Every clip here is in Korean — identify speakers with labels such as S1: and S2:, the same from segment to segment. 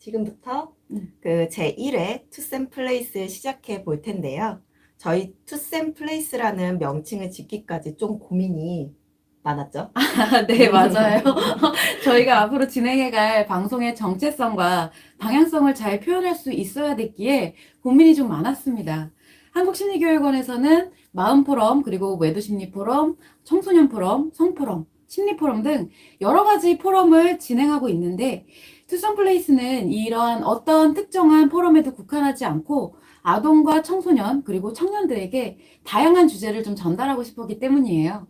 S1: 지금부터
S2: 음.
S1: 그 제1회 투셈 플레이스 시작해 볼 텐데요. 저희 투셈 플레이스라는 명칭을 짓기까지 좀 고민이 많았죠.
S2: 네, 맞아요. 저희가 앞으로 진행해갈 방송의 정체성과 방향성을 잘 표현할 수 있어야 됐기에 고민이 좀 많았습니다. 한국심리교육원에서는 마음포럼, 그리고 외도심리포럼, 청소년포럼, 성포럼, 심리포럼 등 여러 가지 포럼을 진행하고 있는데, 투썸플레이스는 이러한 어떤 특정한 포럼에도 국한하지 않고 아동과 청소년, 그리고 청년들에게 다양한 주제를 좀 전달하고 싶었기 때문이에요.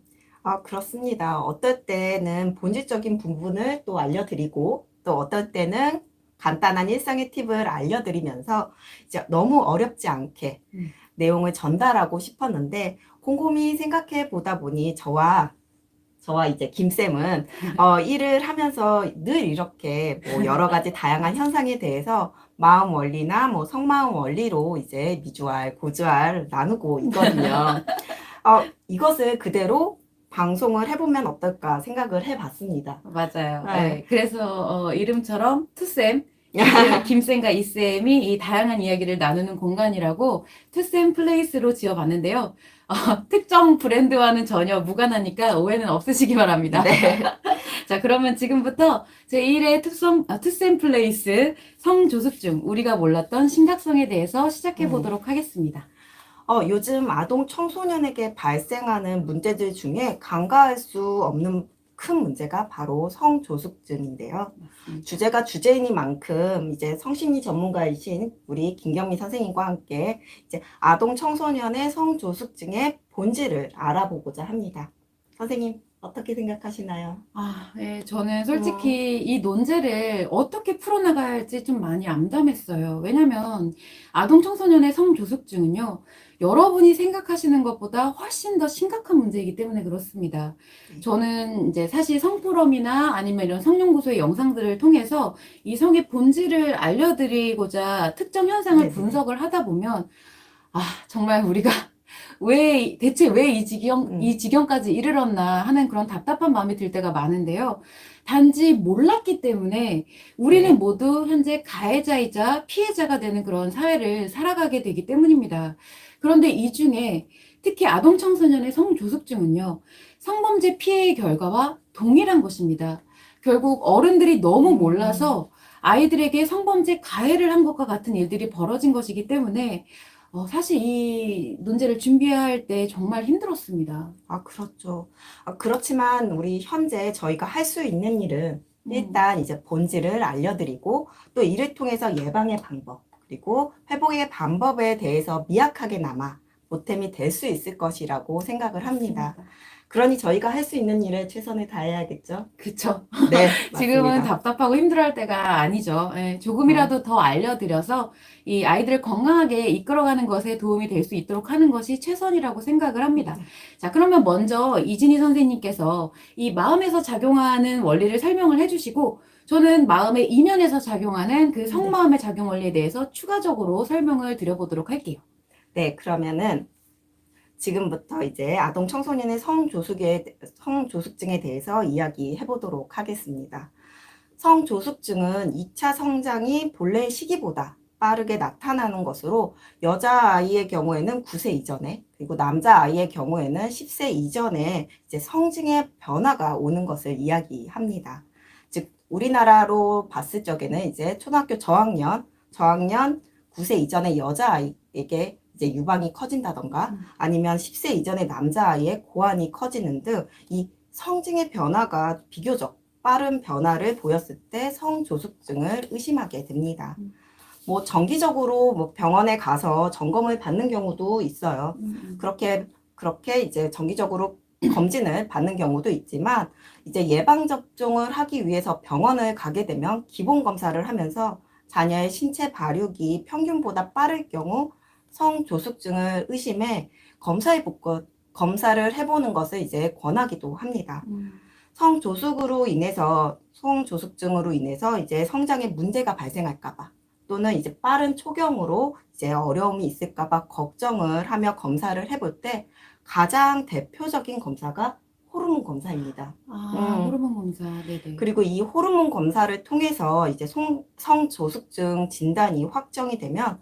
S1: 그렇습니다. 어떨 때는 본질적인 부분을 또 알려드리고, 또 어떨 때는 간단한 일상의 팁을 알려드리면서 이제 너무 어렵지 않게
S2: 음.
S1: 내용을 전달하고 싶었는데, 곰곰이 생각해 보다 보니 저와 이제 김쌤은 일을 하면서 늘 이렇게 뭐 여러 가지 다양한 현상에 대해서 마음 원리나 뭐 속마음 원리로 이제 미주알, 고주알 나누고 있거든요. 이것을 그대로 방송을 해보면 어떨까 생각을 해봤습니다.
S2: 맞아요.
S1: 네.
S2: 예, 그래서 이름처럼 투쌤, 김쌤과 이쌤이 이 다양한 이야기를 나누는 공간이라고 투쌤 플레이스로 지어봤는데요. 특정 브랜드와는 전혀 무관하니까 오해는 없으시기 바랍니다.
S1: 네.
S2: 자, 그러면 지금부터 제1회 투쌤 플레이스 성조숙증, 우리가 몰랐던 심각성에 대해서 시작해
S1: 음.
S2: 보도록 하겠습니다.
S1: 요즘 아동 청소년에게 발생하는 문제들 중에 간과할 수 없는 큰 문제가 바로 성조숙증인데요.
S2: 맞습니다.
S1: 주제가 주제이니만큼 이제 성심리 전문가이신 우리 김경미 선생님과 함께 이제 아동 청소년의 성조숙증의 본질을 알아보고자 합니다. 선생님, 어떻게 생각하시나요?
S2: 예, 저는
S1: 음,
S2: 솔직히 이 논제를 어떻게 풀어나가야 할지 좀 많이 암담했어요. 왜냐면 아동 청소년의 성조숙증은요, 여러분이 생각하시는 것보다 훨씬 더 심각한 문제이기 때문에 그렇습니다.
S1: 네.
S2: 저는 이제 사실 성포럼이나 아니면 이런 성연구소의 영상들을 통해서 이 성의 본질을 알려드리고자 특정 현상을
S1: 네네네.
S2: 분석을 하다 보면, 정말 우리가 대체 왜 이
S1: 음,
S2: 지경까지 이르렀나 하는 그런 답답한 마음이 들 때가 많은데요. 단지 몰랐기 때문에 우리는
S1: 네.
S2: 모두 현재 가해자이자 피해자가 되는 그런 사회를 살아가게 되기 때문입니다. 그런데 이 중에 특히 아동 청소년의 성조숙증은요, 성범죄 피해의 결과와 동일한 것입니다. 결국 어른들이 너무
S1: 음,
S2: 몰라서 아이들에게 성범죄 가해를 한 것과 같은 일들이 벌어진 것이기 때문에 사실 이 논제를 준비할 때 정말 힘들었습니다.
S1: 그렇죠. 그렇지만 우리 현재 저희가 할 수 있는 일은
S2: 음,
S1: 일단 이제 본질을 알려드리고 또 이를 통해서 예방의 방법 그리고 회복의 방법에 대해서 미약하게나마 보탬이 될 수 있을 것이라고 생각을 합니다.
S2: 맞습니다.
S1: 그러니 저희가 할 수 있는 일에 최선을 다해야겠죠?
S2: 그쵸.
S1: 네,
S2: 지금은
S1: 맞습니다.
S2: 답답하고 힘들어할 때가 아니죠. 예,
S1: 어,
S2: 조금이라도 더 알려드려서 이 아이들을 건강하게 이끌어가는 것에 도움이 될 수 있도록 하는 것이 최선이라고 생각을 합니다.
S1: 네.
S2: 자, 그러면 먼저 이진희 선생님께서 이 마음에서 작용하는 원리를 설명을 해주시고, 저는 마음의 이면에서 작용하는 그
S1: 네.
S2: 성마음의 작용 원리에 대해서 추가적으로 설명을 드려보도록 할게요.
S1: 네, 그러면은 지금부터 이제 아동 청소년의 성조숙증에 대해서 이야기해 보도록 하겠습니다. 성조숙증은 2차 성장이 본래 시기보다 빠르게 나타나는 것으로 여자아이의 경우에는 9세 이전에 그리고 남자아이의 경우에는 10세 이전에 이제 성징의 변화가 오는 것을 이야기합니다. 즉 우리나라로 봤을 적에는 이제 초등학교 저학년 9세 이전의 여자아이에게 이제 유방이 커진다던가 아니면 10세 이전의 남자아이의 고환이 커지는 등 이 성징의 변화가 비교적 빠른 변화를 보였을 때 성조숙증을 의심하게 됩니다. 뭐 정기적으로 뭐 병원에 가서 점검을 받는 경우도 있어요. 그렇게 이제 정기적으로 검진을 받는 경우도 있지만 이제 예방 접종을 하기 위해서 병원을 가게 되면 기본 검사를 하면서 자녀의 신체 발육이 평균보다 빠를 경우 성조숙증을 의심해 검사를 해보는 것을 이제 권하기도 합니다.
S2: 음,
S1: 성조숙증으로 인해서 이제 성장에 문제가 발생할까봐 또는 이제 빠른 초경으로 이제 어려움이 있을까봐 걱정을 하며 검사를 해볼 때 가장 대표적인 검사가 호르몬 검사입니다. 음.
S2: 호르몬 검사. 네네.
S1: 그리고 이 호르몬 검사를 통해서 이제 성조숙증 진단이 확정이 되면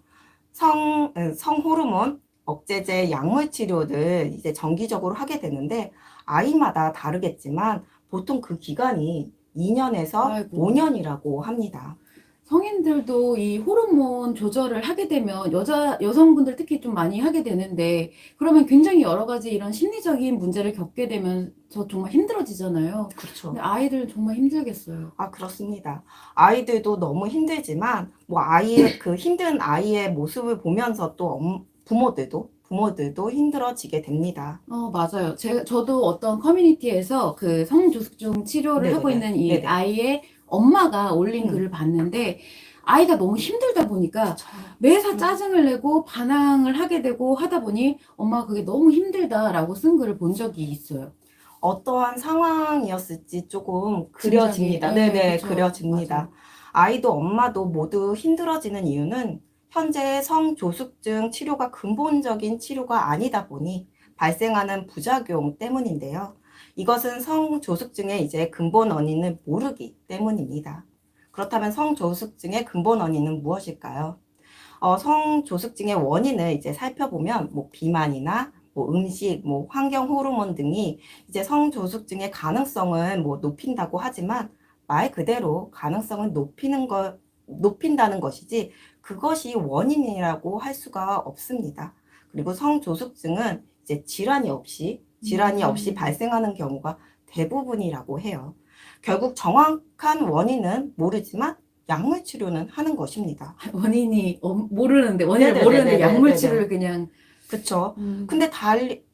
S1: 성호르몬 억제제 약물 치료를 이제 정기적으로 하게 되는데 아이마다 다르겠지만 보통 그 기간이 2년에서
S2: 아이고.
S1: 5년이라고 합니다.
S2: 성인들도 이 호르몬 조절을 하게 되면 여성분들 특히 좀 많이 하게 되는데 그러면 굉장히 여러 가지 이런 심리적인 문제를 겪게 되면서 정말 힘들어지잖아요.
S1: 그렇죠.
S2: 근데 아이들은 정말 힘들겠어요.
S1: 그렇습니다. 아이들도 너무 힘들지만 뭐 그 힘든 아이의 모습을 보면서 또 부모들도 힘들어지게 됩니다.
S2: 맞아요. 저도 어떤 커뮤니티에서 그 성조숙중 치료를 하고
S1: 네네네.
S2: 있는 이
S1: 네네.
S2: 아이의 엄마가 올린
S1: 음.
S2: 글을 봤는데 아이가 너무 힘들다 보니까
S1: 그쵸.
S2: 매사 짜증을 내고 반항을 하게 되고 하다 보니 엄마가 그게 너무 힘들다라고 쓴 글을 본 적이 있어요.
S1: 어떠한 상황이었을지 조금
S2: 짐작이.
S1: 그려집니다.
S2: 네,
S1: 네네,
S2: 그쵸.
S1: 그려집니다.
S2: 맞아요.
S1: 아이도 엄마도 모두 힘들어지는 이유는 현재 성조숙증 치료가 근본적인 치료가 아니다 보니 발생하는 부작용 때문인데요. 이것은 성조숙증의 이제 근본 원인을 모르기 때문입니다. 그렇다면 성조숙증의 근본 원인은 무엇일까요? 성조숙증의 원인을 이제 살펴보면 뭐 비만이나 뭐 음식, 뭐 환경 호르몬 등이 이제 성조숙증의 가능성을 뭐 높인다고 하지만 말 그대로 가능성을 높인다는 것이지 그것이 원인이라고 할 수가 없습니다. 그리고 성조숙증은 이제 질환이 없이 발생하는 경우가 대부분이라고 해요. 결국 정확한 원인은 모르지만 약물 치료는 하는 것입니다.
S2: 원인을 모르는데
S1: 네네네네네네.
S2: 약물 치료를 그냥
S1: 그쵸. 근데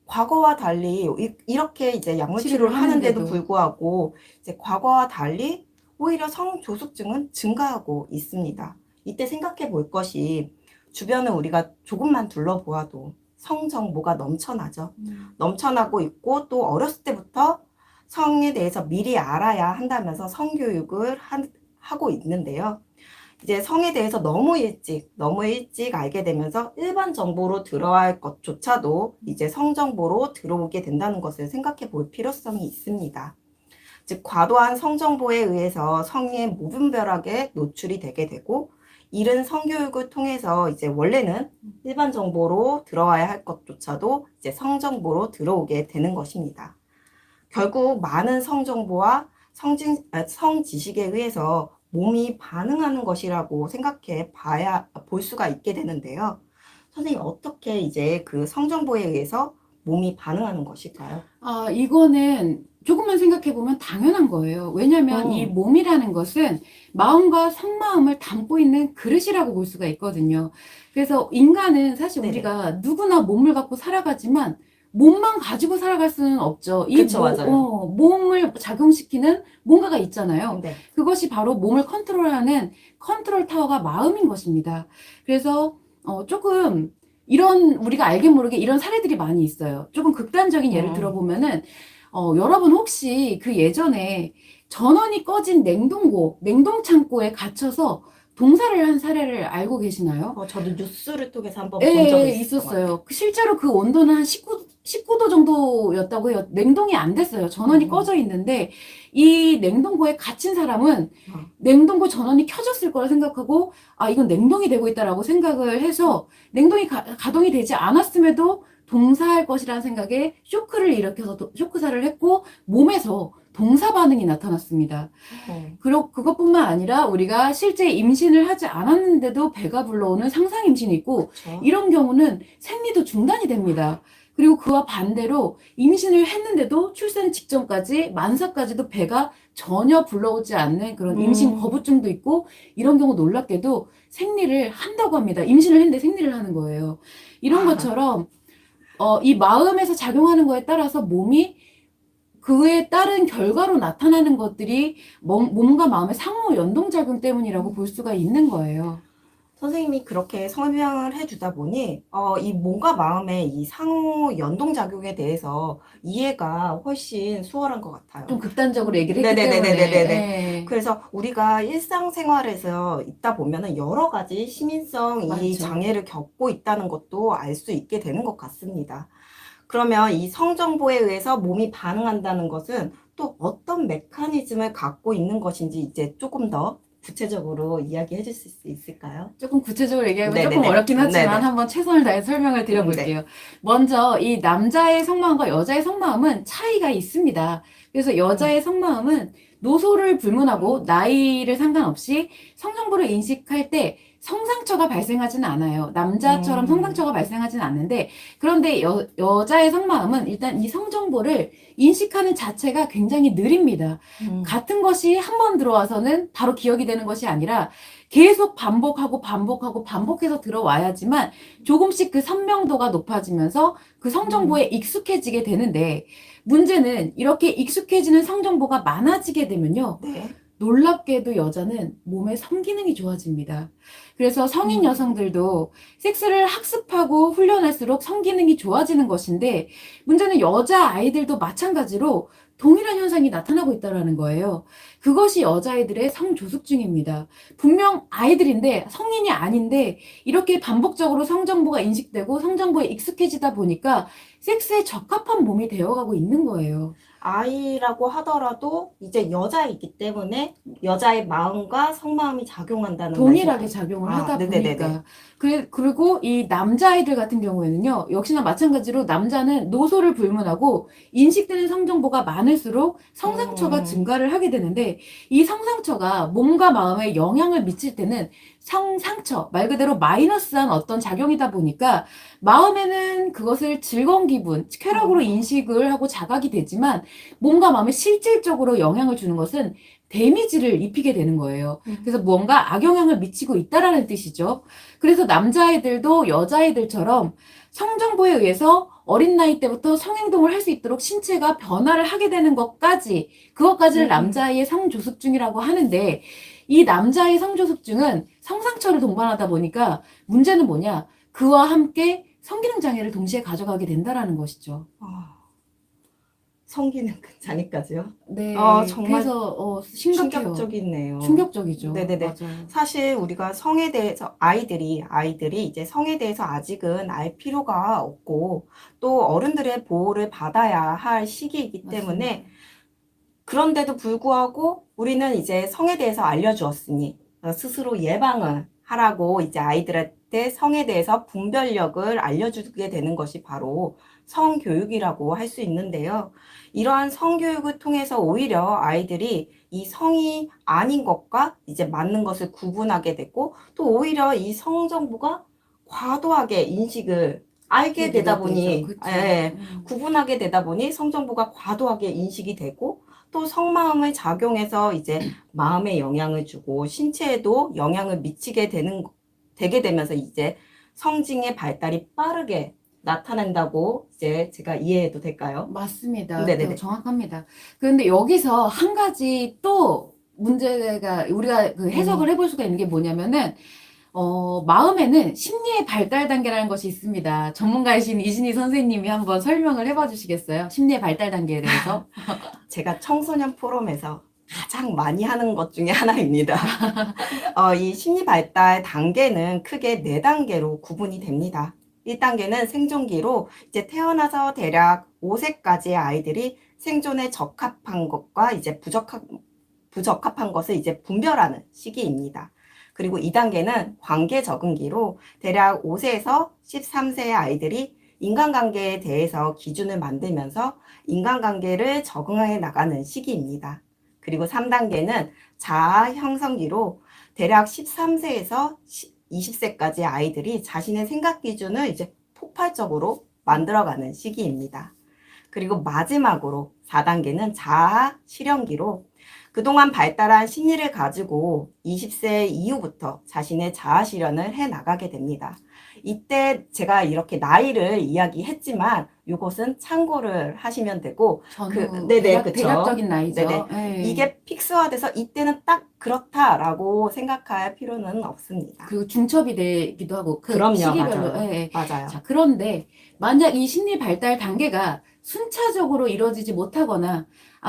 S1: 과거와 달리 이렇게 이제 약물 치료를 하는데도 불구하고 이제 과거와 달리 오히려 성조숙증은 증가하고 있습니다. 이때 생각해 볼 것이 주변을 우리가 조금만 둘러보아도 성정보가 넘쳐나죠. 넘쳐나고 있고 또 어렸을 때부터 성에 대해서 미리 알아야 한다면서 성교육을 하고 있는데요. 이제 성에 대해서 너무 일찍 알게 되면서 일반 정보로 들어야 할 것조차도 이제 성 정보로 들어오게 된다는 것을 생각해 볼 필요성이 있습니다. 즉, 과도한 성 정보에 의해서 성의 무분별하게 노출이 되게 되고, 이른 성교육을 통해서 이제 원래는 일반 정보로 들어와야 할 것조차도 이제 성 정보로 들어오게 되는 것입니다. 결국 많은 성 정보와 성 지식에 의해서 몸이 반응하는 것이라고 생각해 볼 수가 있게 되는데요. 선생님, 어떻게 이제 그 성정보에 의해서 몸이 반응하는 것일까요?
S2: 이거는 조금만 생각해 보면 당연한 거예요. 왜냐면 이 몸이라는 것은 마음과 속마음을 담고 있는 그릇이라고 볼 수가 있거든요. 그래서 인간은 사실
S1: 네네.
S2: 우리가 누구나 몸을 갖고 살아가지만 몸만 가지고 살아갈 수는 없죠.
S1: 그쵸, 맞아요.
S2: 몸을 작용시키는 뭔가가 있잖아요.
S1: 네.
S2: 그것이 바로 몸을 컨트롤하는 컨트롤 타워가 마음인 것입니다. 그래서 조금 우리가 알게 모르게 이런 사례들이 많이 있어요. 조금 극단적인 예를 들어보면은 여러분 혹시 그 예전에 전원이 꺼진 냉동창고에 갇혀서 동사를 한 사례를 알고 계시나요?
S1: 저도 뉴스를 통해서 한번 본 적이
S2: 있었어요. 실제로 그 온도는 한 19도 정도였다고 해요. 냉동이 안 됐어요. 전원이 꺼져 있는데 이 냉동고에 갇힌 사람은 냉동고 전원이 켜졌을 거라 생각하고 이건 냉동이 되고 있다라고 생각을 해서 냉동이 가동이 되지 않았음에도 동사할 것이라는 생각에 쇼크를 일으켜서 쇼크사를 했고 몸에서 동사 반응이 나타났습니다. 그리고 그것뿐만 아니라 우리가 실제 임신을 하지 않았는데도 배가 불러오는 상상 임신이 있고
S1: 그쵸.
S2: 이런 경우는 생리도 중단이 됩니다. 그리고 그와 반대로 임신을 했는데도 출산 직전까지 만사까지도 배가 전혀 불러오지 않는 그런 임신 거부증도 있고 이런 경우 놀랍게도 생리를 한다고 합니다. 임신을 했는데 생리를 하는 거예요. 이런 것처럼 이 마음에서 작용하는 거에 따라서 몸이 그에 따른 결과로 나타나는 것들이 몸과 마음의 상호 연동작용 때문이라고 볼 수가 있는 거예요.
S1: 선생님이 그렇게 설명을 해주다 보니 이 몸과 마음의 이 상호 연동작용에 대해서 이해가 훨씬 수월한 것 같아요.
S2: 좀 극단적으로 얘기를 했기
S1: 네네네네네네.
S2: 때문에.
S1: 그래서 우리가 일상생활에서 있다 보면은 여러 가지 시민성 이
S2: 맞죠.
S1: 장애를 겪고 있다는 것도 알 수 있게 되는 것 같습니다. 그러면 이 성정보에 의해서 몸이 반응한다는 것은 또 어떤 메커니즘을 갖고 있는 것인지 이제 조금 더 구체적으로 이야기해 주실 수 있을까요?
S2: 조금 구체적으로 얘기하면 조금
S1: 네네네.
S2: 어렵긴 하지만
S1: 네네.
S2: 한번 최선을 다해 설명을 드려볼게요. 먼저 이 남자의 속마음과 여자의 속마음은 차이가 있습니다. 그래서 여자의 속마음은 노소를 불문하고 나이를 상관없이 성정보를 인식할 때 성상처가 발생하지는 않아요. 남자처럼
S1: 음,
S2: 성상처가 발생하지는 않는데, 그런데 여자의 속마음은 일단 이 성정보를 인식하는 자체가 굉장히 느립니다.
S1: 음,
S2: 같은 것이 한 번 들어와서는 바로 기억이 되는 것이 아니라 계속 반복하고 반복하고 반복해서 들어와야지만 조금씩 그 선명도가 높아지면서 그 성정보에 익숙해지게 되는데, 문제는 이렇게 익숙해지는 성정보가 많아지게 되면요,
S1: 네.
S2: 놀랍게도 여자는 몸의 성기능이 좋아집니다. 그래서 성인
S1: 음,
S2: 여성들도 섹스를 학습하고 훈련할수록 성기능이 좋아지는 것인데, 문제는 여자 아이들도 마찬가지로 동일한 현상이 나타나고 있다는 거예요. 그것이 여자아이들의 성조숙증입니다. 분명 아이들인데 성인이 아닌데 이렇게 반복적으로 성정보가 인식되고 성정보에 익숙해지다 보니까 섹스에 적합한 몸이 되어가고 있는 거예요.
S1: 아이라고 하더라도 이제 여자이기 때문에 여자의 마음과 성마음이 작용한다는
S2: 동일하게
S1: 말씀.
S2: 작용을
S1: 아,
S2: 하다
S1: 네네네네.
S2: 보니까. 그리고 이 남자아이들 같은 경우에는요, 역시나 마찬가지로 남자는 노소를 불문하고 인식되는 성정보가 많을수록 성상처가
S1: 음,
S2: 증가를 하게 되는데, 이 성상처가 몸과 마음에 영향을 미칠 때는 성상처, 말 그대로 마이너스한 어떤 작용이다 보니까 마음에는 그것을 즐거운 기분, 쾌락으로
S1: 어,
S2: 인식을 하고 자각이 되지만 몸과 마음에 실질적으로 영향을 주는 것은 데미지를 입히게 되는 거예요.
S1: 음,
S2: 그래서 무언가 악영향을 미치고 있다라는 뜻이죠. 그래서 남자아이들도 여자아이들처럼 성정보에 의해서 어린 나이 때부터 성행동을 할 수 있도록 신체가 변화를 하게 되는 것까지, 그것까지를
S1: 음,
S2: 남자아이의 성조숙증이라고 하는데, 이 남자아이의 성조숙증은 성상처를 동반하다 보니까 문제는 뭐냐? 그와 함께 성기능 장애를 동시에 가져가게 된다라는 것이죠.
S1: 어, 성기능 장애까지요?
S2: 네,
S1: 정말
S2: 그래서 심각해요.
S1: 충격적이네요.
S2: 충격적이죠.
S1: 네네네.
S2: 맞아요.
S1: 사실 우리가 성에 대해서 아이들이 이제 성에 대해서 아직은 알 필요가 없고 또 어른들의 보호를 받아야 할 시기이기
S2: 맞습니다.
S1: 때문에 그런데도 불구하고 우리는 이제 성에 대해서 알려주었으니 스스로 예방을 하라고 이제 아이들한테 성에 대해서 분별력을 알려주게 되는 것이 바로 성교육이라고 할 수 있는데요. 이러한 성교육을 통해서 오히려 아이들이 이 성이 아닌 것과 이제 맞는 것을 구분하게 되고 또 오히려 이 성정보가 과도하게 인식을 알게 되다
S2: 되게 되죠.
S1: 보니
S2: 그쵸.
S1: 구분하게 되다 보니 성정보가 과도하게 인식이 되고 또 성마음을 작용해서 이제 마음에 영향을 주고 신체에도 영향을 되게 되면서 이제 성징의 발달이 빠르게 나타난다고 이제 제가 이해해도 될까요?
S2: 맞습니다.
S1: 네네네.
S2: 정확합니다. 그런데 여기서 한 가지 또 문제가 우리가 그 해석을
S1: 음,
S2: 해볼 수가 있는 게 뭐냐면은, 마음에는 심리의 발달 단계라는 것이 있습니다. 전문가이신 이진희 선생님이 한번 설명을 해봐 주시겠어요? 심리의 발달 단계에 대해서?
S1: 제가 청소년 포럼에서 가장 많이 하는 것 중에 하나입니다. 이 심리 발달 단계는 크게 네 단계로 구분이 됩니다. 1단계는 생존기로 이제 태어나서 대략 5세까지의 아이들이 생존에 적합한 것과 이제 부적합한 것을 이제 분별하는 시기입니다. 그리고 2단계는 관계 적응기로 대략 5세에서 13세의 아이들이 인간관계에 대해서 기준을 만들면서 인간관계를 적응해 나가는 시기입니다. 그리고 3단계는 자아 형성기로 대략 13세에서 20세까지 아이들이 자신의 생각 기준을 이제 폭발적으로 만들어가는 시기입니다. 그리고 마지막으로 4단계는 자아 실현기로 그동안 발달한 심리를 가지고 20세 이후부터 자신의 자아 실현을 해 나가게 됩니다. 이때 제가 이렇게 나이를 이야기했지만 이것은 참고를 하시면 되고
S2: 전후
S1: 네네 그쵸.
S2: 대략적인
S1: 네네
S2: 나이죠. 예.
S1: 이게 픽스화돼서 이때는 딱 그렇다라고 생각할 필요는 없습니다.
S2: 그리고 중첩이 되기도 하고 그
S1: 그럼요,
S2: 시기별로. 예,
S1: 맞아요.
S2: 예.
S1: 맞아요.
S2: 자, 그런데 만약 이 심리 발달 단계가 순차적으로 이루어지지 못하거나,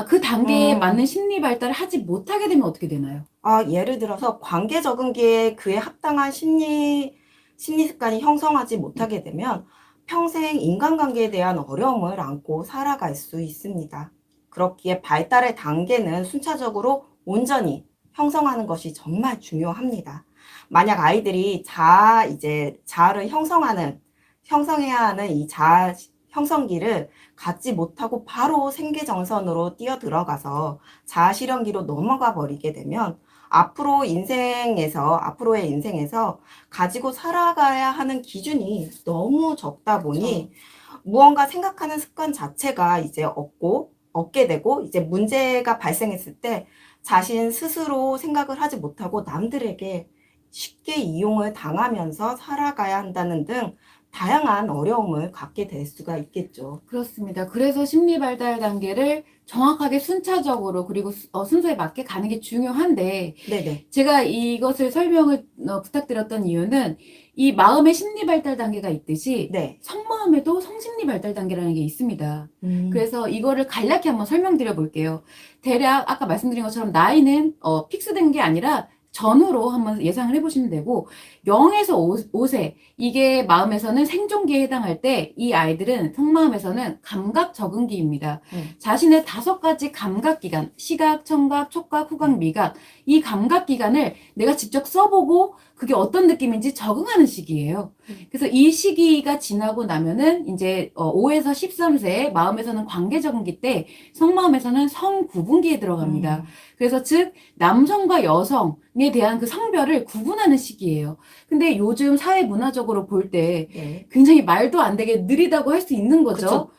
S2: 그 단계에 맞는
S1: 음,
S2: 심리 발달을 하지 못하게 되면 어떻게 되나요?
S1: 예를 들어서 관계 적응기에 그에 합당한 심리 습관이 형성하지 못하게 되면 평생 인간관계에 대한 어려움을 안고 살아갈 수 있습니다. 그렇기에 발달의 단계는 순차적으로 온전히 형성하는 것이 정말 중요합니다. 만약 아이들이 자아를 형성해야 하는 이 자아 형성기를 갖지 못하고 바로 생계정선으로 뛰어들어가서 자아 실현기로 넘어가 버리게 되면 앞으로의 인생에서 가지고 살아가야 하는 기준이 너무 적다 보니 무언가 생각하는 습관 자체가 이제 얻게 되고 이제 문제가 발생했을 때 자신 스스로 생각을 하지 못하고 남들에게 쉽게 이용을 당하면서 살아가야 한다는 등 다양한 어려움을 갖게 될 수가 있겠죠.
S2: 그렇습니다. 그래서 심리 발달 단계를 정확하게 순차적으로 그리고 순서에 맞게 가는 게 중요한데
S1: 네네.
S2: 제가 이것을 설명을 부탁드렸던 이유는 이 마음의 심리 발달 단계가 있듯이
S1: 네.
S2: 성마음에도 성심리 발달 단계라는 게 있습니다.
S1: 음.
S2: 그래서 이거를 간략히 한번 설명드려 볼게요. 대략 아까 말씀드린 것처럼 나이는 픽스된 게 아니라 전후로 한번 예상을 해보시면 되고 0에서 5세 이게 마음에서는 생존기에 해당할 때 이 아이들은 성마음에서는 감각 적응기입니다. 자신의 5가지 감각기관 시각, 청각, 촉각, 후각, 미각 이 감각기관을 내가 직접 써보고 그게 어떤 느낌인지 적응하는 시기예요. 그래서 이 시기가 지나고 나면은 이제 5에서 13세 마음에서는 관계 적응기 때 성마음에서는 성구분기에 들어갑니다. 그래서 즉 남성과 여성에 대한 그 성별을 구분하는 시기예요. 근데 요즘 사회 문화적으로 볼 때
S1: 네.
S2: 굉장히 말도 안 되게 느리다고 할 수 있는 거죠.
S1: 그쵸.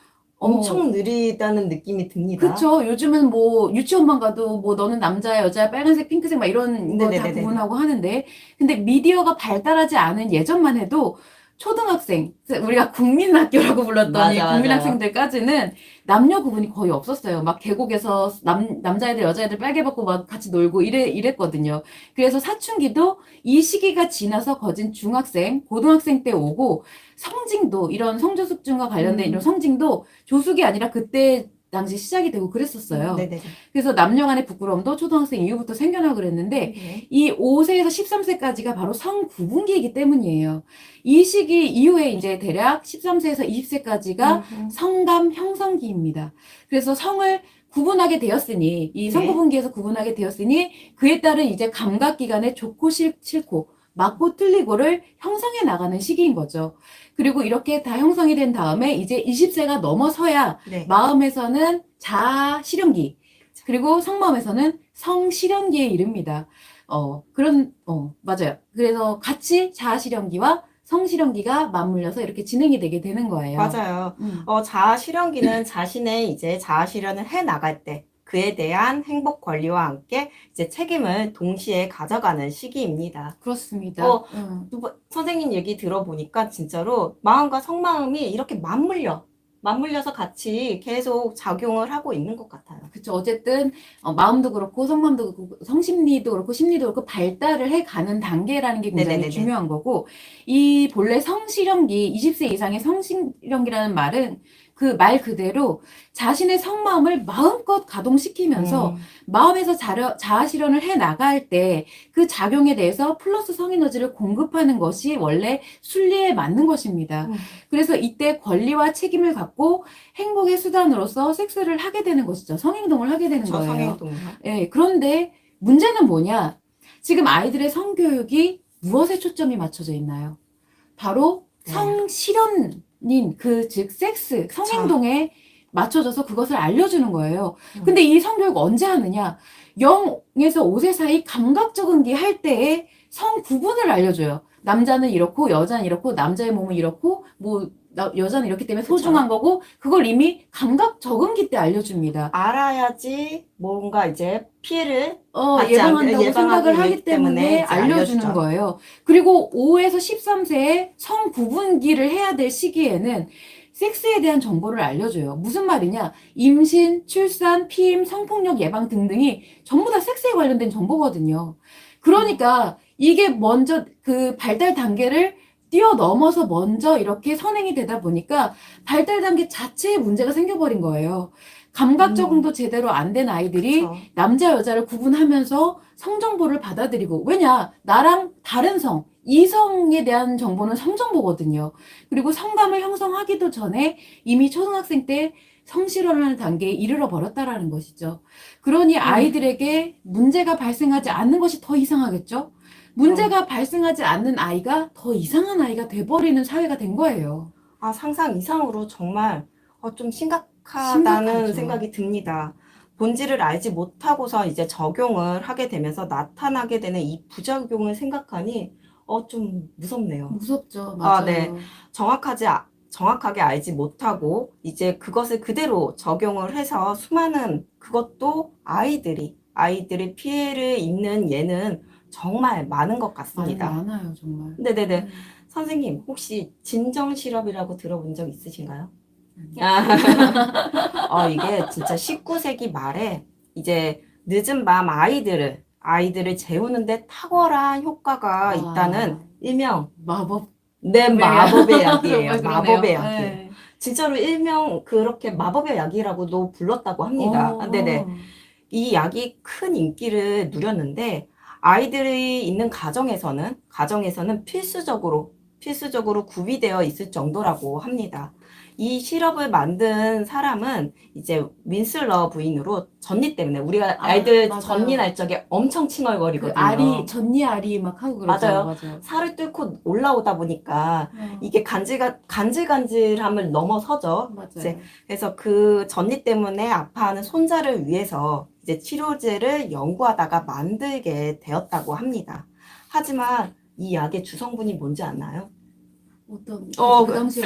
S1: 엄청 느리다는 느낌이 듭니다.
S2: 그쵸. 요즘은 뭐 유치원만 가도 뭐 너는 남자야, 여자야, 빨간색, 핑크색 막 이런 거 다
S1: 네네네네.
S2: 구분하고 하는데 근데 미디어가 발달하지 않은 예전만 해도 초등학생, 우리가 국민학교라고 불렀던 이
S1: 맞아, 맞아요.
S2: 국민학생들까지는 남녀 구분이 거의 없었어요. 막 계곡에서 남자애들, 여자애들 빨개 벗고 막 같이 놀고 이랬거든요. 그래서 사춘기도 이 시기가 지나서 거진 중학생, 고등학생 때 오고 성징도 이런 성조숙증과 관련된 이런 성징도 조숙이 아니라 그때 당시 시작이 되고 그랬었어요.
S1: 네네네.
S2: 그래서 남녀 간의 부끄러움도 초등학생 이후부터 생겨나고 그랬는데
S1: 네.
S2: 이 5세에서 13세까지가 바로 성구분기이기 때문이에요. 이 시기 이후에 이제 대략 13세에서 20세까지가 성감 형성기입니다. 그래서 성을 구분하게 되었으니 이
S1: 네.
S2: 성구분기에서 구분하게 되었으니 그에 따른 이제 감각기관의 좋고 싫고 맞고 틀리고를 형성해 나가는 시기인 거죠. 그리고 이렇게 다 형성이 된 다음에 이제 20세가 넘어서야
S1: 네.
S2: 마음에서는 자아 실현기 그리고 성마음에서는 성실현기에 이릅니다. 맞아요. 그래서 같이 자아 실현기와 성실현기가 맞물려서 이렇게 진행이 되게 되는 거예요.
S1: 맞아요. 자아 실현기는 자신의 이제 자아 실현을 해 나갈 때 그에 대한 행복 권리와 함께 이제 책임을 동시에 가져가는 시기입니다.
S2: 그렇습니다.
S1: 선생님 얘기 들어보니까 진짜로 마음과 속마음이 이렇게 맞물려서 같이 계속 작용을 하고 있는 것 같아요.
S2: 그쵸. 어쨌든, 마음도 그렇고, 성마음도 그렇고, 성심리도 그렇고, 심리도 그렇고, 발달을 해 가는 단계라는 게 굉장히
S1: 네네네네.
S2: 중요한 거고, 이 본래 성실현기, 20세 이상의 성실현기라는 말은 그 말 그대로 자신의 성마음을 마음껏 가동시키면서 마음에서 자아 실현을 해 나갈 때 그 작용에 대해서 플러스 성에너지를 공급하는 것이 원래 순리에 맞는 것입니다. 그래서 이때 권리와 책임을 갖고 행복의 수단으로서 섹스를 하게 되는 것이죠. 성행동을 하게 되는
S1: 저
S2: 거예요.
S1: 성행동이요.
S2: 예, 그런데 문제는 뭐냐? 지금 아이들의 성교육이 무엇에 초점이 맞춰져 있나요? 바로
S1: 네.
S2: 성실현인 즉 섹스, 성행동에 맞춰져서 그것을 알려주는 거예요. 근데 이 성교육 언제 하느냐? 0에서 5세 사이 감각 적응기 할 때에 성 구분을 알려줘요. 남자는 이렇고 여자는 이렇고 남자의 몸은 이렇고 뭐 여자는 이렇기 때문에 소중한 거고 그걸 이미 감각 적응기 때 알려줍니다.
S1: 알아야지 뭔가 이제 피해를
S2: 예방한다고 생각을 하기
S1: 위해
S2: 때문에
S1: 이제
S2: 알려주는
S1: 알려주죠.
S2: 거예요. 그리고 5에서 13세에 성 구분기를 해야 될 시기에는 섹스에 대한 정보를 알려줘요. 무슨 말이냐? 임신, 출산, 피임, 성폭력 예방 등등이 전부 다 섹스에 관련된 정보거든요. 그러니까 이게 먼저 그 발달 단계를 뛰어넘어서 먼저 이렇게 선행이 되다 보니까 발달 단계 자체에 문제가 생겨버린 거예요. 감각 적응도 제대로 안 된 아이들이
S1: 그쵸.
S2: 남자 여자를 구분하면서 성정보를 받아들이고, 왜냐 나랑 다른 성 이성에 대한 정보는 성정보거든요. 그리고 성감을 형성하기도 전에 이미 초등학생 때 성실현하는 단계에 이르러 버렸다라는 것이죠. 그러니 아이들에게 문제가 발생하지 않는 것이 더 이상하겠죠. 문제가 발생하지 않는 아이가 더 이상한 아이가 돼버리는 사회가 된 거예요.
S1: 아, 상상 이상으로 정말 좀 심각하다는
S2: 심각하죠.
S1: 생각이 듭니다. 본질을 알지 못하고서 이제 적용을 하게 되면서 나타나게 되는 이 부작용을 생각하니 좀 무섭네요.
S2: 무섭죠.
S1: 아, 네.
S2: 맞아요.
S1: 정확하게 알지 못하고 이제 그것을 그대로 적용을 해서 수많은 그것도 아이들이 피해를 입는 예는 정말 많은 것 같습니다.
S2: 많아요, 정말.
S1: 네네네. 선생님, 혹시 진정 실업이라고 들어본 적 있으신가요? 이게 진짜 19세기 말에 이제 늦은 밤 아이들을 재우는데 탁월한 효과가 있다는 일명
S2: 마법.
S1: 마법의 약이에요.
S2: 정말
S1: 마법의
S2: 그러네요.
S1: 약이에요.
S2: 네.
S1: 진짜로 일명 그렇게 마법의 약이라고도 불렀다고 합니다. 네네. 이 약이 큰 인기를 누렸는데 아이들이 있는 가정에서는 필수적으로 구비되어 있을 정도라고 합니다. 이 시럽을 만든 사람은 이제 윈슬러 부인으로 전리 때문에 우리가 아이들
S2: 맞아요.
S1: 전리 날 적에 엄청
S2: 그
S1: 칭얼거리거든요.
S2: 전리 알이 막 하고 그러죠.
S1: 맞아요.
S2: 맞아요.
S1: 살을 뚫고 올라오다 보니까 이게 간질간질함을 넘어서죠. 이제
S2: 맞아요.
S1: 그래서 그 전리 때문에 아파하는 손자를 위해서 이제 치료제를 연구하다가 만들게 되었다고 합니다. 하지만 이 약의 주성분이 뭔지 아나요?
S2: 그 당시에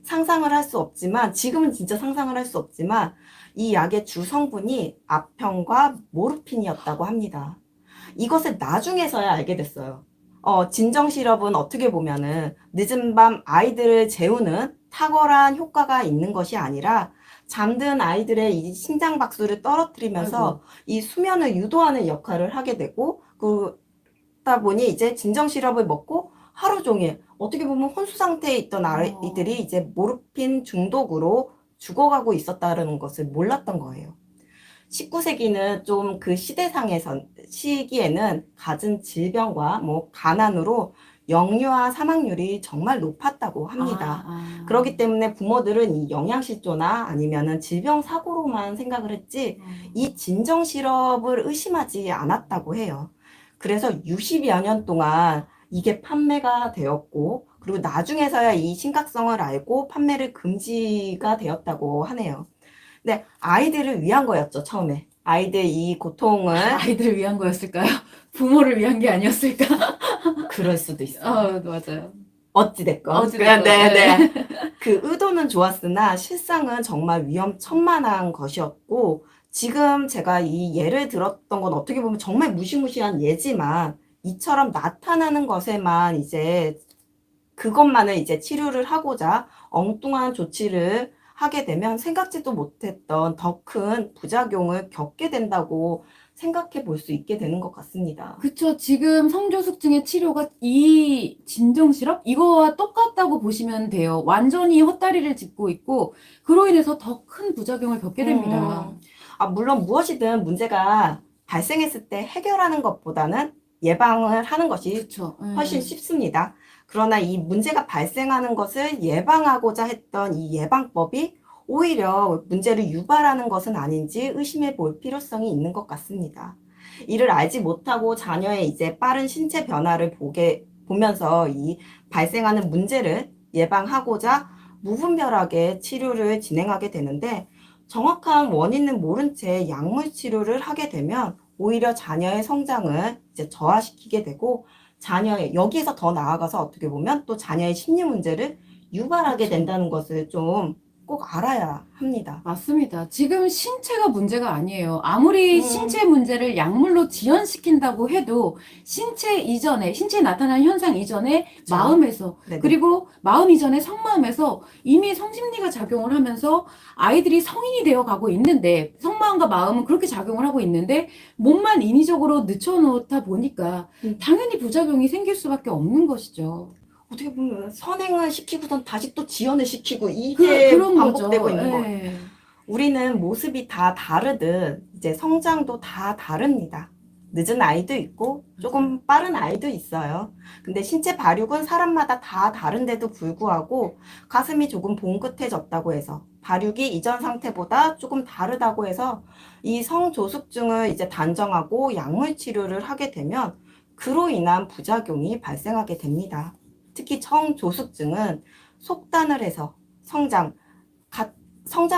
S1: 상상을 할 수 없지만, 지금은 진짜 상상을 할 수 없지만, 이 약의 주성분이 아편과 모르핀이었다고 합니다. 이것을 나중에서야 알게 됐어요. 진정 시럽은 어떻게 보면은 늦은 밤 아이들을 재우는 탁월한 효과가 있는 것이 아니라 잠든 아이들의 이 심장 박수를 떨어뜨리면서 이 수면을 유도하는 역할을 하게 되고, 그러다 보니 이제 진정 시럽을 먹고 하루 종일 어떻게 보면 혼수 상태에 있던 아이들이 이제 모르핀 중독으로 죽어가고 있었다는 것을 몰랐던 거예요. 19세기는 좀 그 시기에는 갖은 질병과 가난으로 영유아 사망률이 정말 높았다고 합니다. 그렇기 때문에 부모들은 이 영양실조나 아니면은 질병 사고로만 생각을 했지 이 진정 시럽을 의심하지 않았다고 해요. 그래서 60여 년 동안 이게 판매가 되었고 그리고 나중에서야 이 심각성을 알고 판매를 금지가 되었다고 하네요. 네, 아이들을 위한 거였죠, 처음에. 아이들 이 고통을.
S2: 아이들을 위한 거였을까요? 부모를 위한 게 아니었을까?
S1: 그럴 수도 있어요.
S2: 맞아요.
S1: 어찌됐건. 네. 그 의도는 좋았으나 실상은 정말 위험천만한 것이었고, 지금 제가 이 예를 들었던 건 어떻게 보면 정말 무시무시한 예지만, 이처럼 나타나는 것에만 이제 그것만을 이제 치료를 하고자 엉뚱한 조치를 하게 되면 생각지도 못했던 더 큰 부작용을 겪게 된다고 생각해 볼 수 있게 되는 것 같습니다.
S2: 그쵸. 지금 성조숙증의 치료가 이 진정시럽? 이거와 똑같다고 보시면 돼요. 완전히 헛다리를 짚고 있고, 그로 인해서 더 큰 부작용을 겪게 됩니다.
S1: 물론 무엇이든 문제가 발생했을 때 해결하는 것보다는 예방을 하는 것이
S2: 그쵸.
S1: 훨씬 쉽습니다. 그러나 이 문제가 발생하는 것을 예방하고자 했던 이 예방법이 오히려 문제를 유발하는 것은 아닌지 의심해 볼 필요성이 있는 것 같습니다. 이를 알지 못하고 자녀의 이제 빠른 신체 변화를 보면서 이 발생하는 문제를 예방하고자 무분별하게 치료를 진행하게 되는데 정확한 원인은 모른 채 약물 치료를 하게 되면 오히려 자녀의 성장을 이제 저하시키게 되고 여기에서 더 나아가서 어떻게 보면 또 자녀의 심리 문제를 유발하게 된다는 것을 좀 꼭 알아야 합니다.
S2: 맞습니다. 지금 신체가 문제가 아니에요. 아무리 신체 문제를 약물로 지연시킨다고 해도 신체에 나타나는 현상 이전에
S1: 그쵸.
S2: 마음에서
S1: 네네.
S2: 그리고 마음 이전에 성마음에서 이미 성심리가 작용을 하면서 아이들이 성인이 되어 가고 있는데 성마음과 마음은 그렇게 작용을 하고 있는데 몸만 인위적으로 늦춰놓다 보니까 당연히 부작용이 생길 수밖에 없는 것이죠.
S1: 어떻게 보면 선행을 시키고선 다시 또 지연을 시키고 이게
S2: 그런
S1: 반복되고
S2: 거죠.
S1: 있는 거. 우리는 모습이 다 다르듯 이제 성장도 다 다릅니다. 늦은 아이도 있고 조금 빠른 아이도 있어요. 근데 신체 발육은 사람마다 다 다른데도 불구하고 가슴이 조금 봉긋해졌다고 해서 발육이 이전 상태보다 조금 다르다고 해서 이 성조숙증을 이제 단정하고 약물 치료를 하게 되면 그로 인한 부작용이 발생하게 됩니다. 특히 성조숙증은 속단을 해서 성장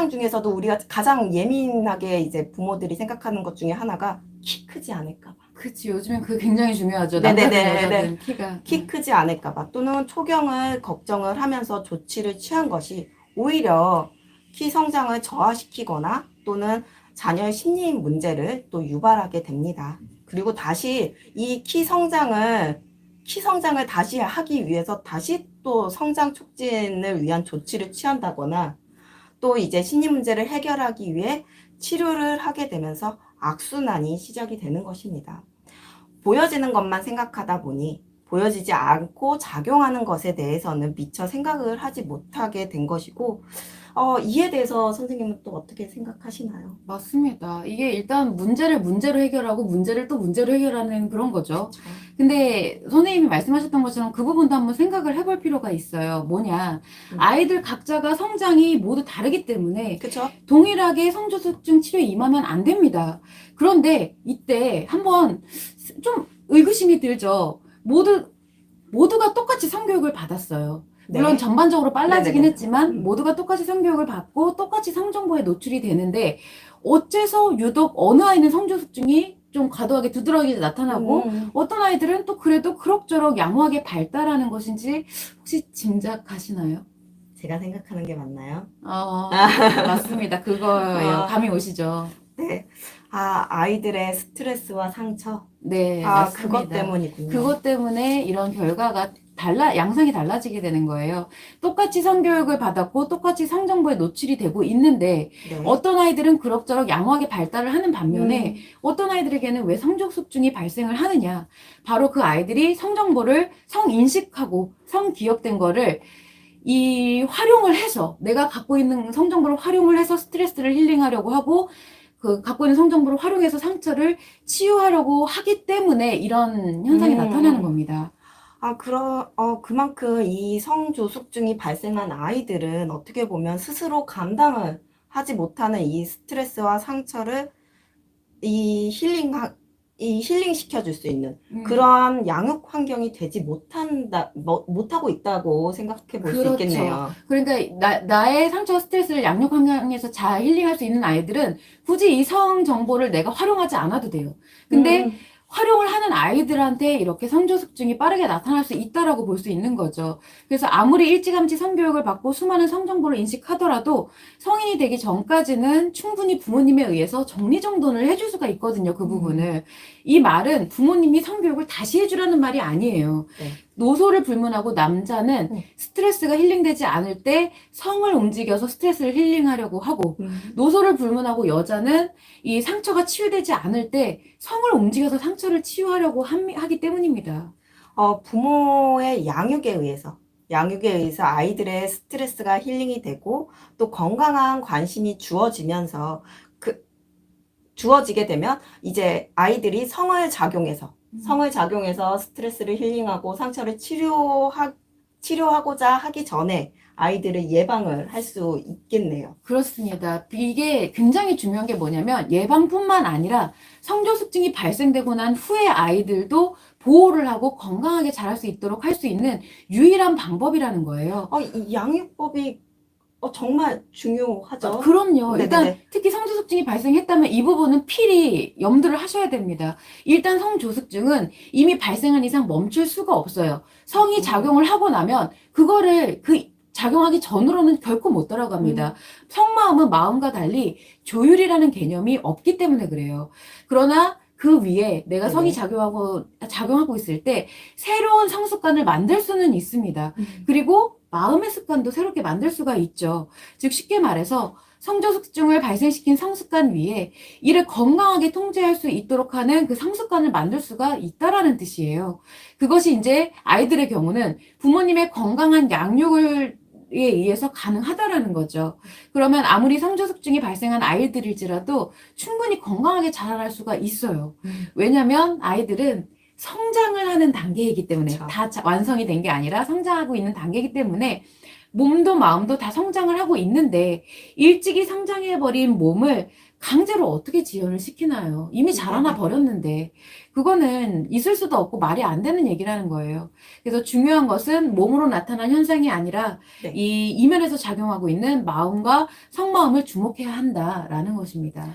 S1: 중에서도 우리가 가장 예민하게 이제 부모들이 생각하는 것 중에 하나가 키 크지 않을까 봐.
S2: 그치, 요즘엔 그게 굉장히 중요하죠.
S1: 네네네.
S2: 남자든 여자든 키가.
S1: 키 크지 않을까 봐. 또는 초경을 걱정을 하면서 조치를 취한 것이 오히려 키 성장을 저하시키거나 또는 자녀의 심리 문제를 또 유발하게 됩니다. 그리고 다시 이 키 성장을 다시 하기 위해서 다시 또 성장 촉진을 위한 조치를 취한다거나 또 이제 심리 문제를 해결하기 위해 치료를 하게 되면서 악순환이 시작이 되는 것입니다. 보여지는 것만 생각하다 보니 보여지지 않고 작용하는 것에 대해서는 미처 생각을 하지 못하게 된 것이고, 이에 대해서 선생님은 또 어떻게 생각하시나요?
S2: 맞습니다. 이게 일단 문제를 문제로 해결하고 문제를 또 문제로 해결하는 그런 거죠.
S1: 그렇죠.
S2: 근데 선생님이 말씀하셨던 것처럼 그 부분도 한번 생각을 해볼 필요가 있어요. 뭐냐. 아이들 각자가 성장이 모두 다르기 때문에
S1: 그렇죠?
S2: 동일하게 성조숙증 치료에 임하면 안 됩니다. 그런데 이때 한번 좀 의구심이 들죠. 모두가 똑같이 성교육을 받았어요. 물론
S1: 네.
S2: 전반적으로 빨라지긴
S1: 네네네.
S2: 했지만 모두가 똑같이 성교육을 받고 똑같이 성정보에 노출이 되는데 어째서 유독 어느 아이는 성조숙증이 좀 과도하게 두드러지게 나타나고 어떤 아이들은 또 그래도 그럭저럭 양호하게 발달하는 것인지 혹시 짐작하시나요?
S1: 제가 생각하는 게 맞나요?
S2: 맞습니다. 그거예요. 감이 오시죠?
S1: 네. 아이들의 스트레스와 상처.
S2: 네,
S1: 그것
S2: 맞습니다.
S1: 때문이군요.
S2: 그것 때문에 이런 결과가 양상이 달라지게 되는 거예요. 똑같이 성교육을 받았고 똑같이 성정보에 노출이 되고 있는데
S1: 네.
S2: 어떤 아이들은 그럭저럭 양호하게 발달을 하는 반면에 어떤 아이들에게는 왜 성적숙증이 발생을 하느냐. 바로 그 아이들이 성정보를 성인식하고 성기억된 거를 활용을 해서 내가 갖고 있는 성정보를 활용을 해서 스트레스를 힐링하려고 하고 그 갖고 있는 성정보를 활용해서 상처를 치유하려고 하기 때문에 이런 현상이 나타나는 겁니다.
S1: 그만큼 이 성조숙증이 발생한 아이들은 어떻게 보면 스스로 감당을 하지 못하는 이 스트레스와 상처를 이 힐링 시켜줄 수 있는 그러한 양육 환경이 되지 못하고 있다고 생각해 볼 수
S2: 그렇죠.
S1: 있겠네요.
S2: 그러니까 나의 상처와 스트레스를 양육 환경에서 잘 힐링할 수 있는 아이들은 굳이 이 성 정보를 내가 활용하지 않아도 돼요. 근데 활용을 하는 아이들한테 이렇게 성조숙증이 빠르게 나타날 수 있다라고 볼 수 있는 거죠. 그래서 아무리 일찌감치 성교육을 받고 수많은 성정보를 인식하더라도 성인이 되기 전까지는 충분히 부모님에 의해서 정리정돈을 해줄 수가 있거든요. 그 부분을. 이 말은 부모님이 성교육을 다시 해주라는 말이 아니에요.
S1: 네.
S2: 노소를 불문하고 남자는 스트레스가 힐링되지 않을 때 성을 움직여서 스트레스를 힐링하려고 하고 노소를 불문하고 여자는 이 상처가 치유되지 않을 때 성을 움직여서 상처를 치유하려고 하기 때문입니다.
S1: 부모의 양육에 의해서 아이들의 스트레스가 힐링이 되고 또 건강한 관심이 주어지게 되면 이제 아이들이 성을 작용해서 스트레스를 힐링하고 상처를 치료하고자 하기 전에 아이들을 예방을 할 수 있겠네요.
S2: 그렇습니다. 이게 굉장히 중요한 게 뭐냐면 예방뿐만 아니라 성조숙증이 발생되고 난 후에 아이들도 보호를 하고 건강하게 자랄 수 있도록 할 수 있는 유일한 방법이라는 거예요.
S1: 이 양육법이 정말 중요하죠.
S2: 그럼요.
S1: 네네네.
S2: 일단 특히 성조숙증이 발생했다면 이 부분은 필히 염두를 하셔야 됩니다. 일단 성조숙증은 이미 발생한 이상 멈출 수가 없어요. 성이 작용을 하고 나면 그거를 작용하기 전으로는 결코 못 따라갑니다. 성마음은 마음과 달리 조율이라는 개념이 없기 때문에 그래요. 그러나 그 위에 내가 성이 작용하고 있을 때 새로운 성습관을 만들 수는 있습니다. 그리고 마음의 습관도 새롭게 만들 수가 있죠. 즉 쉽게 말해서 성조숙증을 발생시킨 성습관 위에 이를 건강하게 통제할 수 있도록 하는 그 성습관을 만들 수가 있다라는 뜻이에요. 그것이 이제 아이들의 경우는 부모님의 건강한 양육을 의해서 가능하다라는 거죠. 그러면 아무리 성저숙증이 발생한 아이들일지라도 충분히 건강하게 자라날 수가 있어요. 왜냐면 아이들은 성장을 하는 단계이기 때문에
S1: 그쵸.
S2: 다 완성이 된 게 아니라 성장하고 있는 단계이기 때문에 몸도 마음도 다 성장을 하고 있는데 일찍이 성장해버린 몸을 강제로 어떻게 지연을 시키나요? 이미 자라나 버렸는데 그거는 있을 수도 없고 말이 안 되는 얘기라는 거예요. 그래서 중요한 것은 몸으로 나타난 현상이 아니라
S1: 네.
S2: 이 이면에서 작용하고 있는 마음과 성마음을 주목해야 한다라는 것입니다.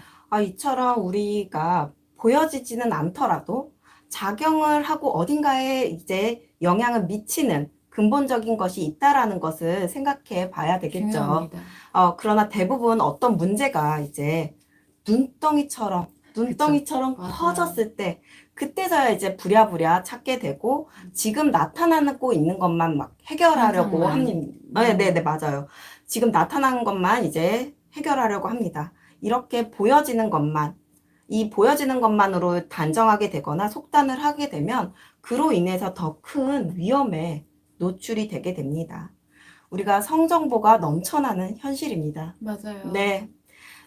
S1: 이처럼 우리가 보여지지는 않더라도 작용을 하고 어딘가에 이제 영향을 미치는 근본적인 것이 있다라는 것을 생각해 봐야 되겠죠.
S2: 중요합니다.
S1: 그러나 대부분 어떤 문제가 이제 눈덩이처럼
S2: 맞아요.
S1: 커졌을 때 그때서야 이제 부랴부랴 찾게 되고 지금 나타나고 있는 것만 막 해결하려고
S2: 현상만.
S1: 합니다. 네, 맞아요. 지금 나타난 것만 이제 해결하려고 합니다. 이렇게 보여지는 것만, 이 보여지는 것만으로 단정하게 되거나 속단을 하게 되면 그로 인해서 더 큰 위험에 노출이 되게 됩니다. 우리가 성정보가 넘쳐나는 현실입니다.
S2: 맞아요.
S1: 네.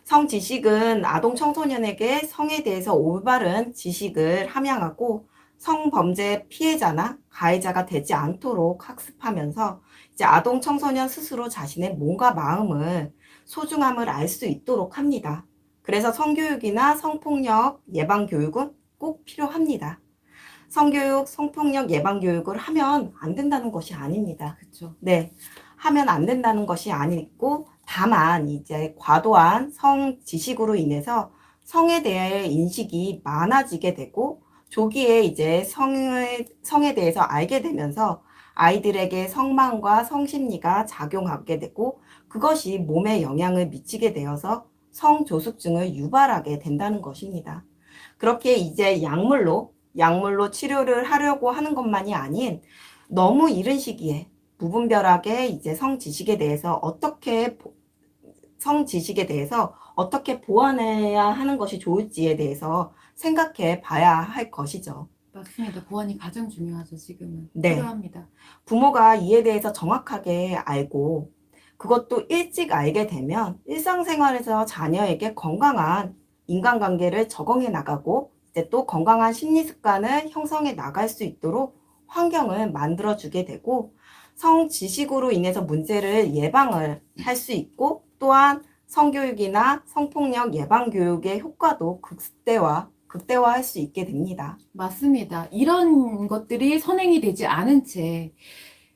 S1: 성지식은 아동 청소년에게 성에 대해서 올바른 지식을 함양하고 성범죄 피해자나 가해자가 되지 않도록 학습하면서 이제 아동 청소년 스스로 자신의 몸과 마음을 소중함을 알 수 있도록 합니다. 그래서 성교육이나 성폭력 예방 교육은 꼭 필요합니다. 성교육, 성폭력 예방 교육을 하면 안 된다는 것이 아닙니다.
S2: 그렇죠.
S1: 네. 하면 안 된다는 것이 아니고 다만 이제 과도한 성 지식으로 인해서 성에 대해 인식이 많아지게 되고 조기에 이제 성에 대해서 알게 되면서 아이들에게 성마음과 성심리가 작용하게 되고 그것이 몸에 영향을 미치게 되어서 성조숙증을 유발하게 된다는 것입니다. 그렇게 이제 약물로 치료를 하려고 하는 것만이 아닌 너무 이른 시기에 무분별하게 이제 성지식에 대해서 어떻게 보완해야 하는 것이 좋을지에 대해서 생각해 봐야 할 것이죠.
S2: 맞습니다. 보완이 가장 중요하죠, 지금은.
S1: 네.
S2: 필요합니다.
S1: 부모가 이에 대해서 정확하게 알고 그것도 일찍 알게 되면 일상생활에서 자녀에게 건강한 인간관계를 적응해 나가고 이제 또 건강한 심리 습관을 형성해 나갈 수 있도록 환경을 만들어 주게 되고 성지식으로 인해서 문제를 예방을 할 수 있고 또한 성교육이나 성폭력 예방 교육의 효과도 극대화할 수 있게 됩니다.
S2: 맞습니다. 이런 것들이 선행이 되지 않은 채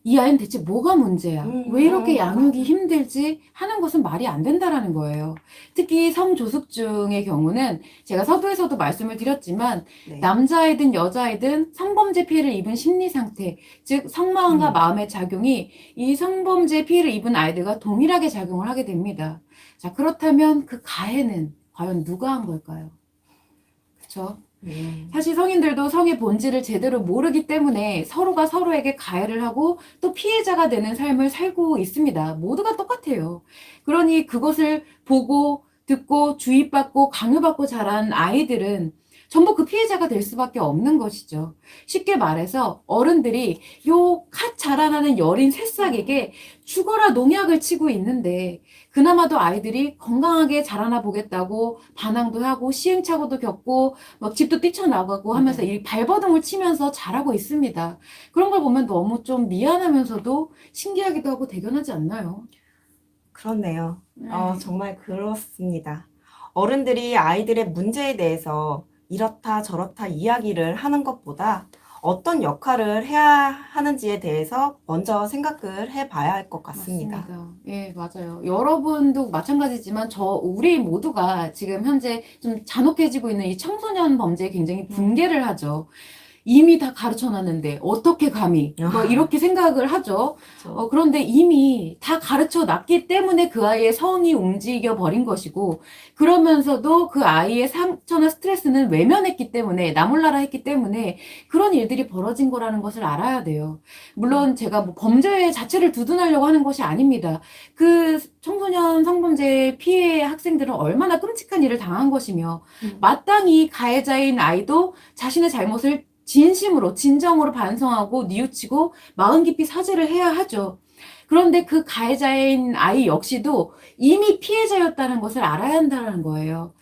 S2: 이 아이는 대체 뭐가 문제야? 왜 이렇게 양육이 힘들지? 하는 것은 말이 안 된다라는 거예요. 특히 성조숙증의 경우는 제가 서두에서도 말씀을 드렸지만
S1: 네.
S2: 남자아이든 여자아이든 성범죄 피해를 입은 심리 상태, 즉 성마음과 마음의 작용이 이 성범죄 피해를 입은 아이들과 동일하게 작용을 하게 됩니다. 자, 그렇다면 그 가해는 과연 누가 한 걸까요? 그렇죠? 사실 성인들도 성의 본질을 제대로 모르기 때문에 서로가 서로에게 가해를 하고 또 피해자가 되는 삶을 살고 있습니다. 모두가 똑같아요. 그러니 그것을 보고 듣고 주입받고 강요받고 자란 아이들은 전부 그 피해자가 될 수밖에 없는 것이죠. 쉽게 말해서 어른들이 요 갓 자라나는 여린 새싹에게 죽어라 농약을 치고 있는데 그나마도 아이들이 건강하게 자라나 보겠다고 반항도 하고 시행착오도 겪고 막 집도 뛰쳐나가고 하면서 이 발버둥을 치면서 자라고 있습니다. 그런 걸 보면 너무 좀 미안하면서도 신기하기도 하고 대견하지 않나요?
S1: 그렇네요. 정말 그렇습니다. 어른들이 아이들의 문제에 대해서 이렇다 저렇다 이야기를 하는 것보다 어떤 역할을 해야 하는지에 대해서 먼저 생각을 해봐야 할 것 같습니다.
S2: 맞습니다. 예, 맞아요. 여러분도 마찬가지지만 우리 모두가 지금 현재 좀 잔혹해지고 있는 이 청소년 범죄에 굉장히 분개를 하죠. 이미 다 가르쳐 놨는데 어떻게 감히 뭐 이렇게 생각을 하죠.
S1: 그렇죠.
S2: 그런데 이미 다 가르쳐 놨기 때문에 그 아이의 성이 움직여 버린 것이고 그러면서도 그 아이의 상처나 스트레스는 외면했기 때문에 나몰라라 했기 때문에 그런 일들이 벌어진 거라는 것을 알아야 돼요. 물론 제가 뭐 범죄 자체를 두둔하려고 하는 것이 아닙니다. 그 청소년 성범죄 피해 학생들은 얼마나 끔찍한 일을 당한 것이며 마땅히 가해자인 아이도 자신의 잘못을 진심으로 진정으로 반성하고 뉘우치고 마음 깊이 사죄를 해야 하죠. 그런데 그 가해자인 아이 역시도 이미 피해자였다는 것을 알아야 한다는 거예요.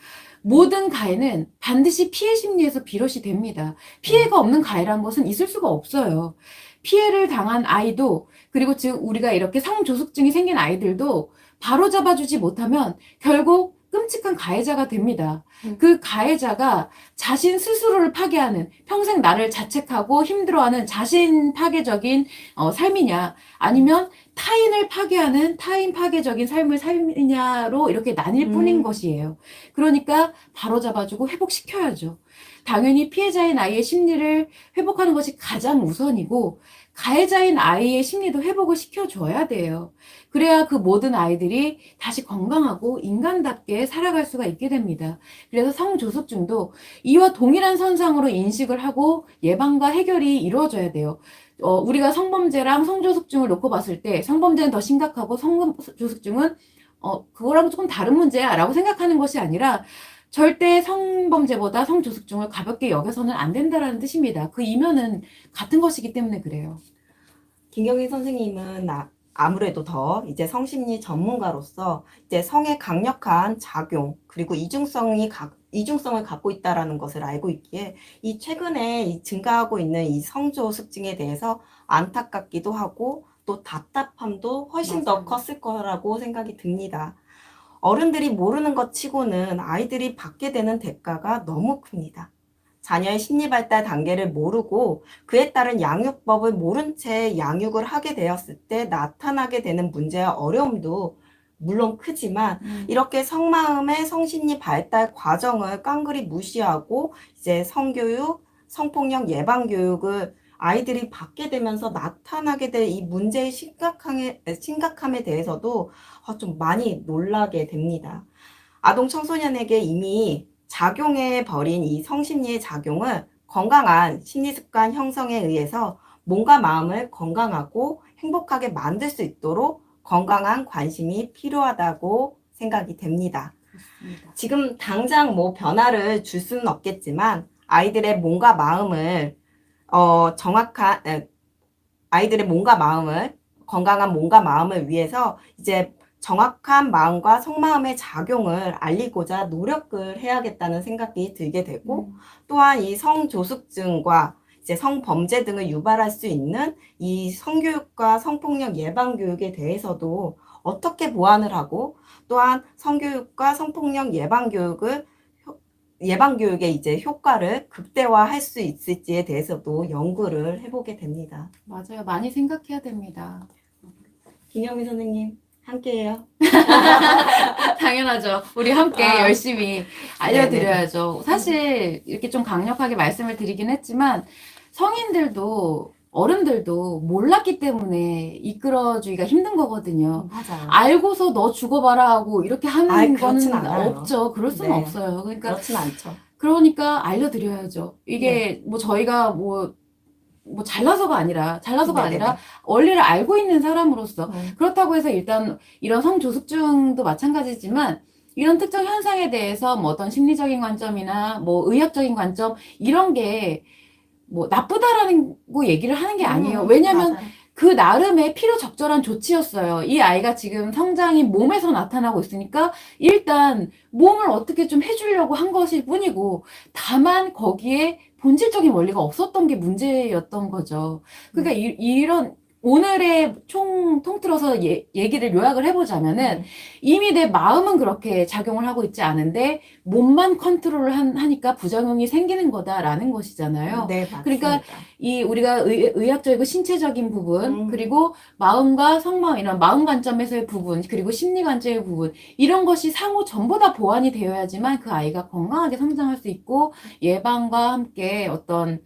S2: 모든 가해는 반드시 피해 심리에서 비롯이 됩니다. 피해가 없는 가해란 것은 있을 수가 없어요. 피해를 당한 아이도, 그리고 즉 우리가 이렇게 성조숙증이 생긴 아이들도 바로 잡아주지 못하면 결국 끔찍한 가해자가 됩니다. 그 가해자가 자신 스스로를 파괴하는, 평생 나를 자책하고 힘들어하는 자신 파괴적인 삶이냐, 아니면 타인을 파괴하는 타인 파괴적인 삶을 살느냐로 이렇게 나뉠 뿐인 것이에요. 그러니까 바로 잡아주고 회복시켜야죠. 당연히 피해자인 아이의 심리를 회복하는 것이 가장 우선이고, 가해자인 아이의 심리도 회복을 시켜줘야 돼요. 그래야 그 모든 아이들이 다시 건강하고 인간답게 살아갈 수가 있게 됩니다. 그래서 성조숙증도 이와 동일한 선상으로 인식을 하고 예방과 해결이 이루어져야 돼요. 우리가 성범죄랑 성조숙증을 놓고 봤을 때 성범죄는 더 심각하고 성조숙증은 그거랑 조금 다른 문제야 라고 생각하는 것이 아니라 절대 성범죄보다 성조숙증을 가볍게 여겨서는 안 된다라는 뜻입니다. 그 이면은 같은 것이기 때문에 그래요.
S1: 김경희 선생님은 아무래도 더 이제 성심리 전문가로서 이제 성의 강력한 작용 그리고 이중성을 갖고 있다라는 것을 알고 있기에 이 최근에 이 증가하고 있는 이 성조숙증에 대해서 안타깝기도 하고 또 답답함도 훨씬 더
S2: 맞아요.
S1: 컸을 거라고 생각이 듭니다. 어른들이 모르는 것 치고는 아이들이 받게 되는 대가가 너무 큽니다. 자녀의 심리 발달 단계를 모르고 그에 따른 양육법을 모른 채 양육을 하게 되었을 때 나타나게 되는 문제와 어려움도 물론 크지만 이렇게 성마음의 성심리 발달 과정을 깡그리 무시하고 이제 성교육, 성폭력 예방 교육을 아이들이 받게 되면서 나타나게 될 이 문제의 심각함에 대해서도 좀 많이 놀라게 됩니다. 아동 청소년에게 이미 작용해 버린 이 성심리의 작용을 건강한 심리습관 형성에 의해서 몸과 마음을 건강하고 행복하게 만들 수 있도록 건강한 관심이 필요하다고 생각이 됩니다.
S2: 그렇습니다.
S1: 지금 당장 뭐 변화를 줄 수는 없겠지만 아이들의 몸과 마음을 아이들의 몸과 마음을 건강한 몸과 마음을 위해서 이제 정확한 마음과 속마음의 작용을 알리고자 노력을 해야겠다는 생각이 들게 되고 또한 이 성조숙증과 이제 성범죄 등을 유발할 수 있는 이 성교육과 성폭력 예방 교육에 대해서도 어떻게 보완을 하고 또한 성교육과 성폭력 예방 교육의 이제 효과를 극대화할 수 있을지에 대해서도 연구를 해보게 됩니다.
S2: 맞아요. 많이 생각해야 됩니다.
S1: 김영미 선생님 함께해요.
S2: 당연하죠. 우리 함께 열심히 알려드려야죠. 사실 이렇게 좀 강력하게 말씀을 드리긴 했지만 성인들도 어른들도 몰랐기 때문에 이끌어주기가 힘든 거거든요.
S1: 맞아요.
S2: 알고서 너 죽어봐라 하고 이렇게 하는
S1: 그렇진
S2: 거는
S1: 않아요.
S2: 없죠. 그럴 수는
S1: 네.
S2: 없어요.
S1: 그렇진 않죠.
S2: 그러니까 알려드려야죠. 이게 뭐 저희가 뭐 잘나서가 아니라 원리를 알고 있는 사람으로서 그렇다고 해서 일단 이런 성조숙증도 마찬가지지만 이런 특정 현상에 대해서 뭐 어떤 심리적인 관점이나 뭐 의학적인 관점 이런 게 뭐 나쁘다라는 거 얘기를 하는 게 아니에요. 왜냐면
S1: 맞아요.
S2: 그 나름의 필요적절한 조치였어요. 이 아이가 지금 성장이 몸에서 나타나고 있으니까 일단 몸을 어떻게 좀 해주려고 한 것일 뿐이고 다만 거기에 본질적인 원리가 없었던 게 문제였던 거죠. 그러니까 이런 오늘의 통틀어서 얘기를 요약을 해보자면은 이미 내 마음은 그렇게 작용을 하고 있지 않은데 몸만 컨트롤을 하니까 부작용이 생기는 거다라는 것이잖아요.
S1: 네, 맞습니다.
S2: 그러니까 우리가 의학적이고 신체적인 부분 그리고 마음과 성마음 이런 마음 관점에서의 부분 그리고 심리 관점의 부분 이런 것이 상호 전부 다 보완이 되어야지만 그 아이가 건강하게 성장할 수 있고 예방과 함께 어떤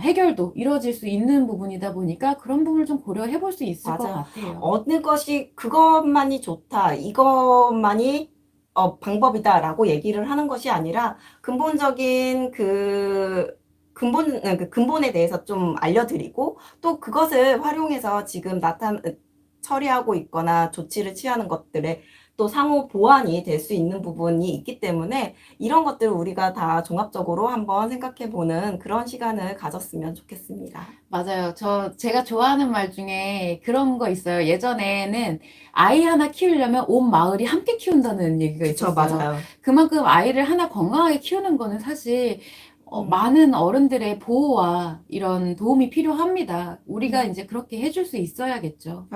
S2: 해결도 이루어질 수 있는 부분이다 보니까 그런 부분을 좀 고려해 볼 수 있을 것
S1: 맞아요.
S2: 같아요.
S1: 어느 것이 그것만이 좋다, 이것만이 방법이다라고 얘기를 하는 것이 아니라 근본적인 근본에 대해서 좀 알려드리고 또 그것을 활용해서 지금 처리하고 있거나 조치를 취하는 것들에 또 상호 보완이 될 수 있는 부분이 있기 때문에 이런 것들을 우리가 다 종합적으로 한번 생각해 보는 그런 시간을 가졌으면 좋겠습니다.
S2: 맞아요. 제가 좋아하는 말 중에 그런 거 있어요. 예전에는 아이 하나 키우려면 온 마을이 함께 키운다는 얘기가
S1: 그쵸,
S2: 있었어요.
S1: 맞아요.
S2: 그만큼 아이를 하나 건강하게 키우는 거는 사실 많은 어른들의 보호와 이런 도움이 필요합니다. 우리가 이제 그렇게 해줄 수 있어야겠죠.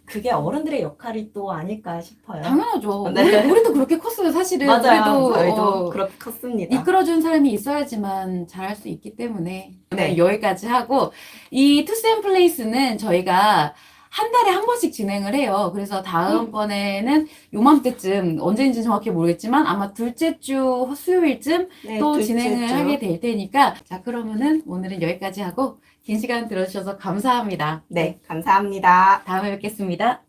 S1: 그게 어른들의 역할이 또 아닐까 싶어요.
S2: 당연하죠.
S1: 네.
S2: 우리도 그렇게 컸어요, 사실은.
S1: 맞아요. 저희도
S2: 우리도
S1: 그렇게 컸습니다.
S2: 이끌어준 사람이 있어야지만 잘할 수 있기 때문에
S1: 네.
S2: 오늘 여기까지 하고 이 투쌤플레이스는 저희가 한 달에 한 번씩 진행을 해요. 그래서 다음번에는 요맘때쯤 언제인지 정확히 모르겠지만 아마 둘째 주 수요일쯤
S1: 네,
S2: 또
S1: 둘째
S2: 진행을
S1: 주.
S2: 하게 될 테니까 자 그러면은 오늘은 여기까지 하고 긴 시간 들어주셔서 감사합니다.
S1: 네, 감사합니다.
S2: 다음에 뵙겠습니다.